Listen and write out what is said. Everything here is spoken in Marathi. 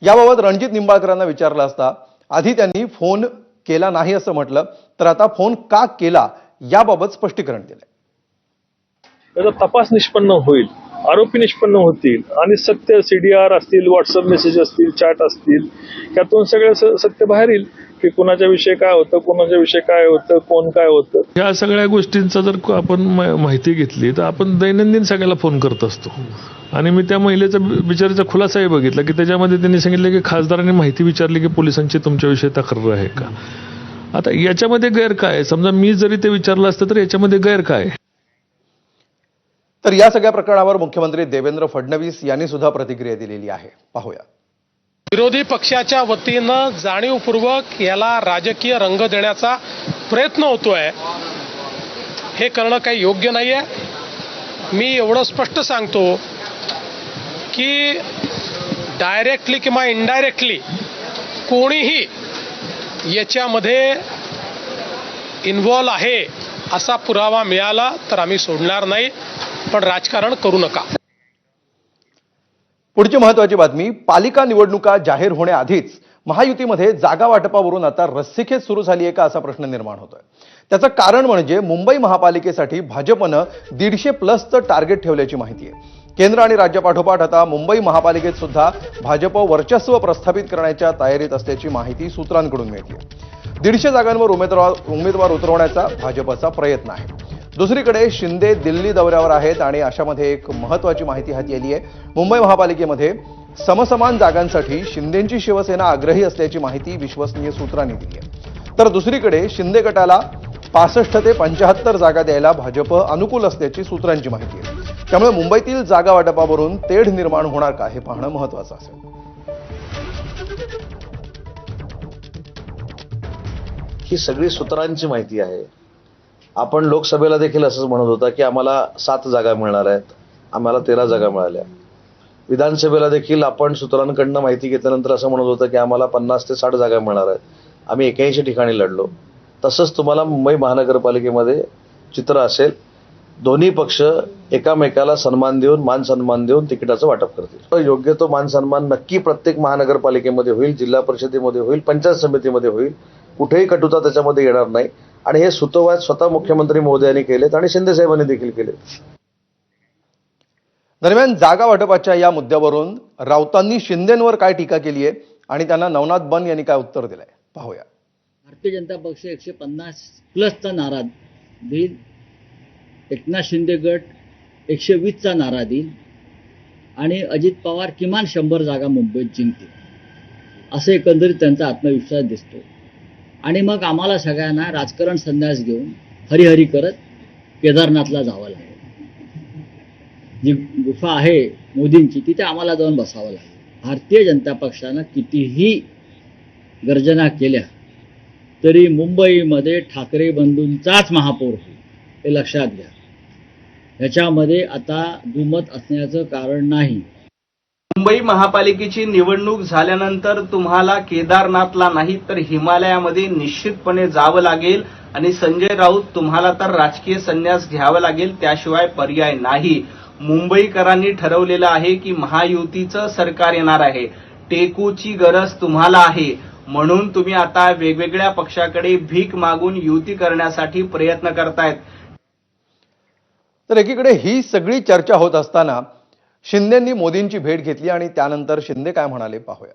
याबाबत रणजित निंबाळकरांना विचारलं असता आधी त्यांनी फोन केला नाही असं म्हटलं, तर आता फोन का केला याबाबत स्पष्टीकरण दिलंय. त्याचा तपास निष्पन्न होईल, आरोपी निष्पन्न होतील आणि सत्य सीडीआर असतील, व्हॉट्सअप मेसेज असतील, चॅट असतील, यातून सगळं सत्य बाहेर येईल की कोणाच्या विषयी काय होतं, कोणाच्या विषयी काय होतं, कोण काय होतं. या सगळ्या गोष्टींचा जर आपण माहिती घेतली तर आपण दैनंदिन सगळ्याला फोन करत असतो. आणि मी त्या महिलेचा बिचाराचा खुलासाही बघितला की त्याच्यामध्ये त्यांनी सांगितलं की खासदारांनी माहिती विचारली की पोलिसांची तुमच्याविषयी तक्रार आहे का. आता याच्यामध्ये गैर काय? समजा मी जरी ते विचारलं असतं तर याच्यामध्ये गैर काय? तर या सगळ्या प्रकरणावर मुख्यमंत्री देवेंद्र फडणवीस यांनी सुद्धा प्रतिक्रिया दिलेली आहे. पाहूया. विरोधी पक्षाच्या वतीनं जाणीवपूर्वक याला राजकीय रंग देण्याचा प्रयत्न होतोय, हे करणं काही योग्य नाही आहे. मी एवढं स्पष्ट सांगतो की डायरेक्टली किंवा इनडायरेक्टली कोणीही याच्यामध्ये इन्व्हॉल्व आहे असा पुरावा मिळाला तर आम्ही सोडणार नाही, पण राजकारण करू नका. पुढची महत्त्वाची बातमी. पालिका निवडणुका जाहीर होण्याआधीच महायुतीमध्ये जागा वाटपावरून आता रस्सीखेच सुरू झाली आहे का असा प्रश्न निर्माण होतोय. त्याचं कारण म्हणजे मुंबई महापालिकेसाठी भाजपनं 150+ टार्गेट ठेवल्याची माहिती आहे. केंद्र आणि राज्यापाठोपाठ आता मुंबई महापालिकेत सुद्धा भाजप वर्चस्व प्रस्थापित करण्याच्या तयारीत असल्याची माहिती सूत्रांकडून मिळते. 150 जागांवर उमेदवार उतरवण्याचा भाजपचा प्रयत्न आहे. दुसरीकडे शिंदे दिल्ली दौऱ्यावर आहेत आणि अशामध्ये एक महत्त्वाची माहिती हाती आली आहे. मुंबई महापालिकेमध्ये समसमान जागांसाठी शिंदेंची शिवसेना आग्रही असल्याची माहिती विश्वसनीय सूत्रांनी दिली आहे. तर दुसरीकडे शिंदे गटाला 65 ते 75 जागा द्यायला भाजप अनुकूल असल्याची सूत्रांची माहिती आहे. त्यामुळे मुंबईतील जागा वाटपावरून तेढ निर्माण होणार का हे पाहणं महत्त्वाचं असेल. ही सगळी सूत्रांची माहिती आहे. आपण लोकसभेला देखील असंच म्हणत होता की आम्हाला 7 जागा मिळणार आहेत, आम्हाला 13 जागा मिळाल्या. विधानसभेला देखील आपण सूत्रांकडनं माहिती घेतल्यानंतर असं म्हणत होतं की आम्हाला 50 ते 60 जागा मिळणार आहेत, आम्ही 81 ठिकाणी लढलो. तसंच तुम्हाला मुंबई महानगरपालिकेमध्ये चित्र असेल. दोन्ही पक्ष एकामेकाला सन्मान देऊन, मान सन्मान देऊन तिकिटाचं वाटप करतील. योग्य तो मान सन्मान नक्की प्रत्येक महानगरपालिकेमध्ये होईल, जिल्हा परिषदेमध्ये होईल, पंचायत समितीमध्ये होईल. कुठेही कटुता त्याच्यामध्ये येणार नाही. आणि हे सुतोवाच स्वतः मुख्यमंत्री महोदयांनी केलेत आणि शिंदे साहेबांनी देखील केले. दरम्यान जागा वाटपाच्या या मुद्द्यावरून राऊतांनी शिंदेंवर काय टीका केली आहे आणि त्यांना नवनाथ बन यांनी काय उत्तर दिलंय पाहूया. भारतीय जनता पक्ष 150+ नारा देईल, एकनाथ शिंदे गट 120चा नारा देईल आणि अजित पवार किमान 100 जागा मुंबईत जिंकतील, असं एकंदरीत त्यांचा आत्मविश्वास दिसतो. आणि मग आम्हाला सगळ्यांना राजकारण संन्यास घेऊन हरिहरी करत केदारनाथला जावं लागेल. जी गुफा आहे मोदींची तिथे आम्हाला जाऊन बसावं लागेल. भारतीय जनता पक्षानं कितीही गर्जना केल्या तरी मुंबईमध्ये ठाकरे बंधूंचाच महापौर होईल, हे लक्षात घ्या. ह्याच्यामध्ये आता दुमत असण्याचं कारण नाही. मुंबई महापालिकेची निवडणूक झाल्यानंतर तुम्हाला केदारनाथला नाही तर हिमालयामध्ये निश्चितपणे जावं लागेल आणि संजय राऊत तुम्हाला तर राजकीय संन्यास घ्यावा लागेल, त्याशिवाय पर्याय नाही. मुंबईकरांनी ठरवलेलं आहे की महायुतीचं सरकार येणार आहे. टेकूची गरज तुम्हाला आहे, म्हणून तुम्ही आता वेगवेगळ्या पक्षाकडे भीक मागून युती करण्यासाठी प्रयत्न करतायत. तर एकीकडे ही सगळी चर्चा होत असताना शिंदेंनी मोदींची भेट घेतली आणि त्यानंतर शिंदे काय म्हणाले पाहूया.